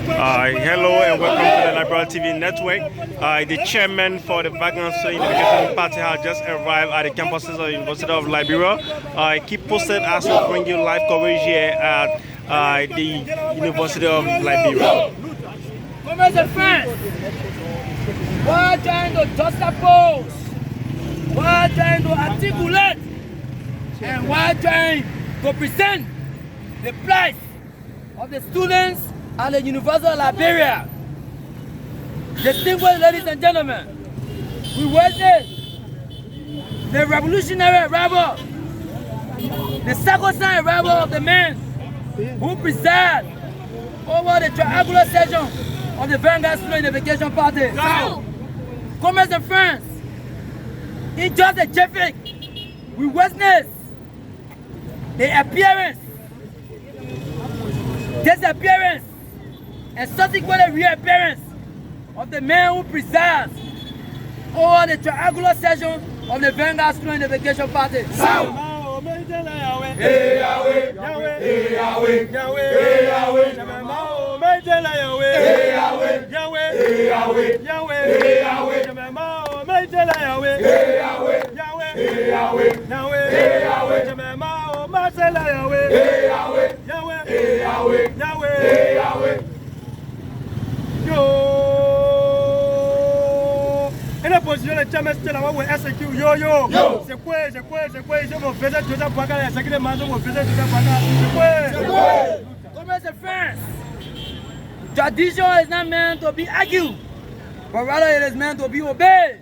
Hello and welcome to the Liberia TV network. The chairman for the Vacancy Unification Party has just arrived at the campuses of the University of Liberia. Keep posted as we bring you live coverage here at the University of Liberia. Comrades and friends, we're trying to juxtapose, we're trying to articulate, and we're trying to present the plight of the students at the University of Liberia. Distinguished ladies and gentlemen, we witness the revolutionary arrival, the sacrosanct arrival of the men who preside over the triangular session of the Vanguard Student Unification Party. Comrades and friends, in just a jiffy, we witness the appearance, disappearance, and subsequent reappearance of the man who presides over the triangular session of the Vanguard Student Unification Party. Position le chairman still avoir execute yo. C'est quoi, je me faisais tout ça pour qu'elle exécute maison, me faisais tout ça pour qu'elle. Comrades and friends, tradition is not meant to be argued, but rather it is meant to be obeyed.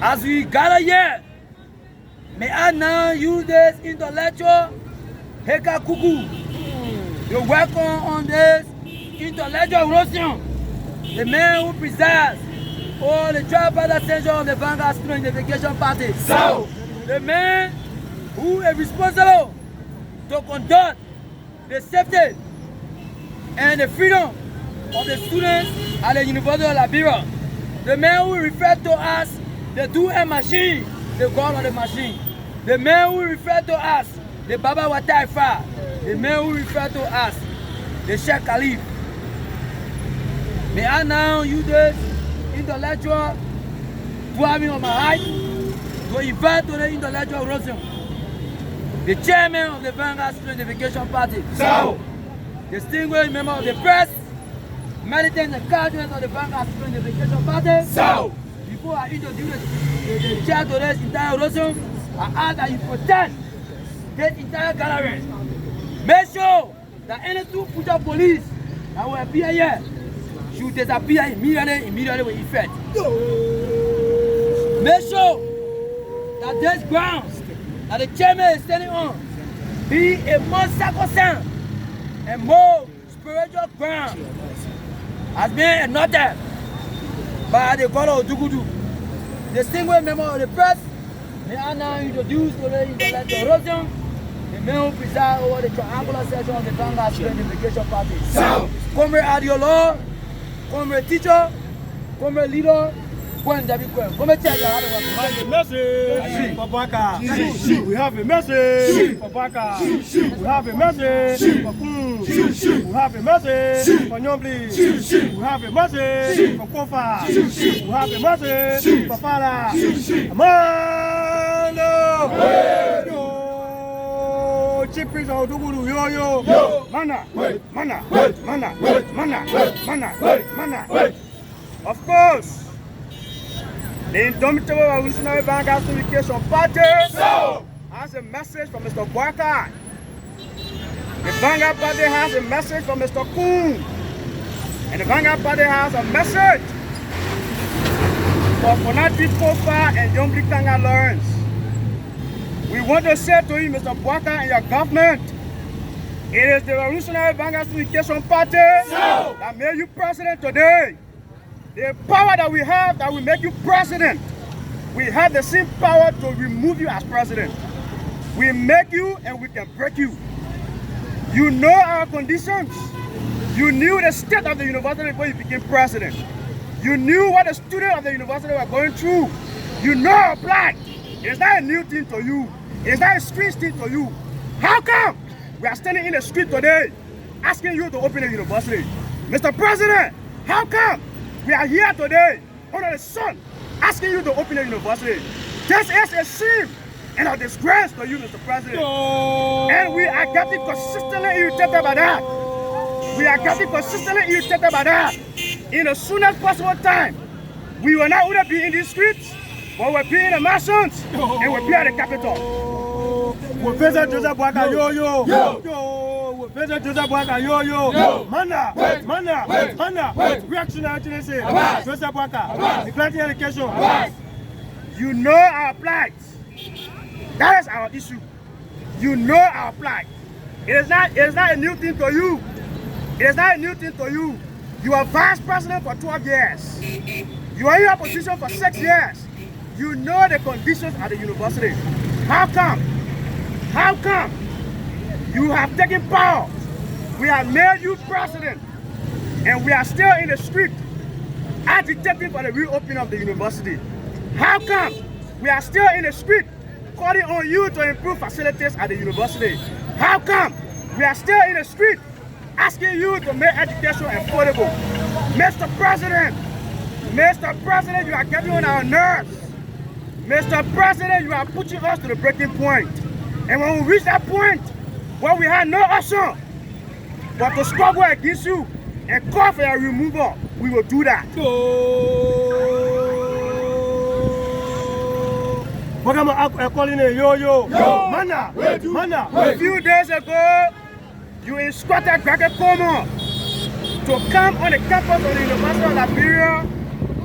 As we gather here, may I now use this intellectual Heka Kuku to welcome on this intellectual rotation the man who presides over the tripartite center of the Vanguard Student Unification Party. So, the man who is responsible to conduct the safety and the freedom of the students at the University of Liberia. The man who referred to as the 2M machine, the god of the machine. The man who referred to as the Baba Wataifa. The man who referred to as the Sheikh Khalif. May I now use this intellectual to have on my height to invite to the intellectual rotation the chairman of the Vanguard Student Unification Party. So, distinguished member of the press, militants and cadres of the Vanguard Student Unification Party. So, before I introduce the chair to this entire rotation, I ask that you protect this entire gallery. Make sure that any two future police that will appear here should disappear immediately with effect. Make sure that this grounds that the chairman is standing on be a more sacrosanct and more spiritual ground as being anointed by the God of Dugudu. Distinguished member of the press, may I now introduce to the intellectual rotation the man who presides over the triangular section of the Vanguard Student Unification Party. Comrade Adiolo, comrade teacher, comrade leader, comrade chair, we have a message for Bokai. We have a message for Bokai. We have a message for Kun. We have a message for Nyombli. We have a message for Kofa. We have a message for Fala. Amano! Chief Prince of Duguru, yo. Mana. Of course, the indomitable revolutionary Vanguard Unification Party has a message from Mr. Bokai. The Vanguard Party has a message from Mr. Kun. And the Vanguard Party has a message for Fonati Kofa and Yombli Kanga Lawrence. We want to say to you, Mr. Bokai and your government, it is the Revolutionary Vanguard Unification Party that made you president today. The power that we have that will make you president, we have the same power to remove you as president. We make you and we can break you. You know our conditions. You knew the state of the university before you became president. You knew what the students of the university were going through. You know our plight. It's not a new thing to you. It's not a strange thing to you. How come we are standing in the street today asking you to open a university. Mr. President, how come we are here today under the sun asking you to open a university? This is a shame and a disgrace to you, Mr. President. And we are getting consistently irritated by that. We are getting consistently irritated by that. In the soonest possible time, we will not only be in the streets, but we'll be in the mansions and we'll be at the capital. We visit Joseph Bokai, yo. We visit Joseph Bokai, yo. Mana. Reactionary tendency. Joseph Bokai. Neglecting education. You know our plight. That is our issue. You know our plight. It is not a new thing to you. It is not a new thing to you. You are vice president for 12 years. You are in opposition for 6 years. You know the conditions at the university. How come you have taken power? We have made you president and we are still in the street agitating for the reopening of the university. How come we are still in the street calling on you to improve facilities at the university? How come we are still in the street asking you to make education affordable? Mr. President, you are getting on our nerves. Mr. President, you are pushing us to the breaking point. And when we reach that point where we have no option but to struggle against you and call for your removal, we will do that. Mana. A few days ago, you instructed Greg Como to come on the campus of the University of Liberia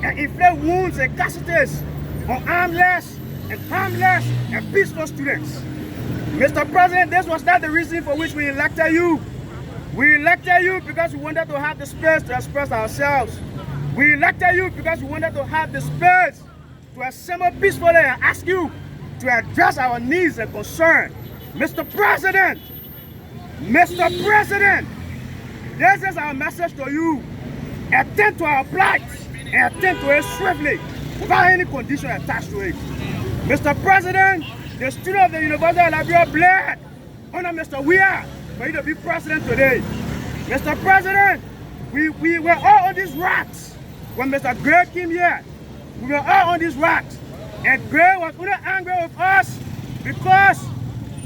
and inflict wounds and casualties on armless and harmless and peaceful students. Mr. President, this was not the reason for which we elected you. We elected you because we wanted to have the space to express ourselves. We elected you because we wanted to have the space to assemble peacefully and ask you to address our needs and concerns. Mr. President, this is our message to you. Attend to our plight and attend to it swiftly without any condition attached to it. Mr. President, the students of the University of Liberia bled under Mr. Weah for you to be president today. Mr. President, we were all on these rats when Mr. Gray came here. We were all on these rats. And Gray was only angry with us because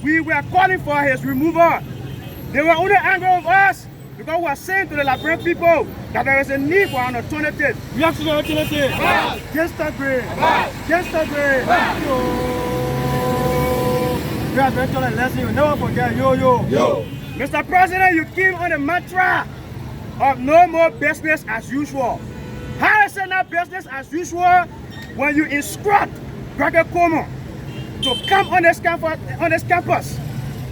we were calling for his removal. They were only angry with us because we were saying to the Liberian people that there is a need for an alternative. Reactionary tendency. Gangster Gray. We are going to learn a lesson you never forget. Yo. Mr. President, you came on the mantra of no more business as usual. How is it not business as usual when you instruct Greg Como to come on this campus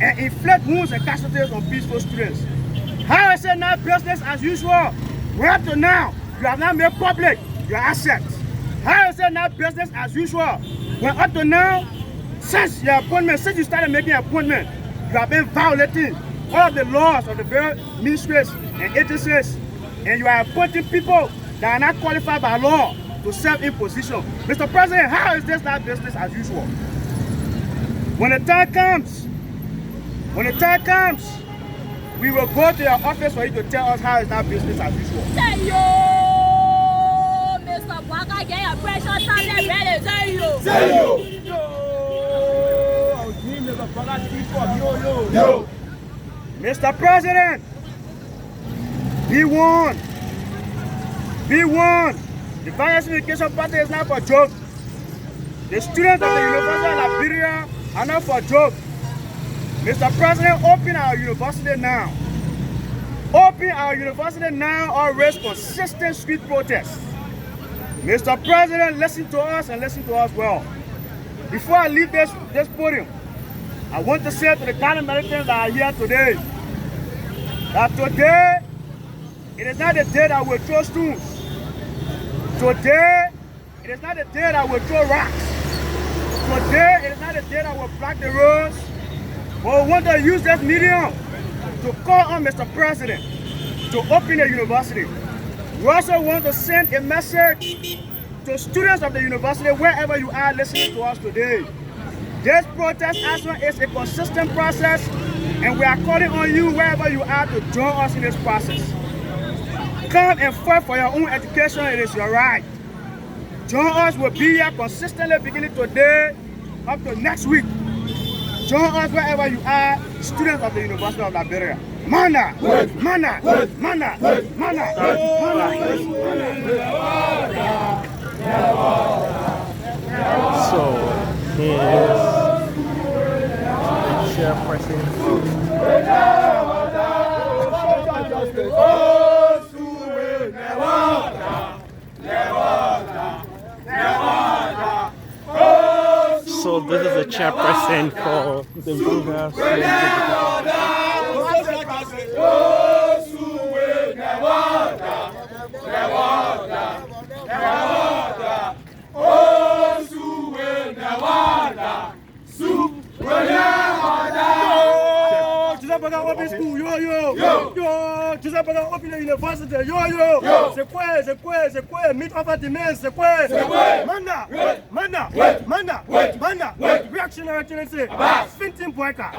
and inflict wounds and casualties on peaceful students? How is it not business as usual when up to now you have not made public your assets? How is it not business as usual when up to now, since your appointment, since you started making appointment, you have been violating all of the laws of the various ministries and agencies, and you are appointing people that are not qualified by law to serve in position? Mr. President, how is this not business as usual? When the time comes, we will go to your office for you to tell us how is that business as usual. Say yo, Mr. Bokai, get your precious salary ready. Say yo. Our dream is a Bokai speak for yo. Mr. President, be warned. The Finance Education Party is not for joke. The students of the University of Liberia are not for joke. Mr. President, open our university now. Open our university now or risk consistent street protests. Mr. President, listen to us and listen to us well. Before I leave this podium, I want to say to the Ghana Americans that are here today, that today, it is not the day that we'll throw stones. Today, it is not the day that we'll throw rocks. Today, it is not the day that we'll block the roads. But we want to use this medium to call on Mr. President to open the university. We also want to send a message to students of the university wherever you are listening to us today. This protest action is a consistent process And we are calling on you wherever you are to join us in this process. Come and fight for your own education, it is your right. Join us, will be here consistently beginning today up to next week. Join us wherever you are, students of the University of Liberia. Mana! Mana! Mana! Mana! So, here's the chairperson. So this is the chairperson for the Monrovia Open school, yo, Giuseppe open the university, yo. C'est quoi, meet over demands, c'est quoi? Mana, reactionary tendency, 15 Bokai.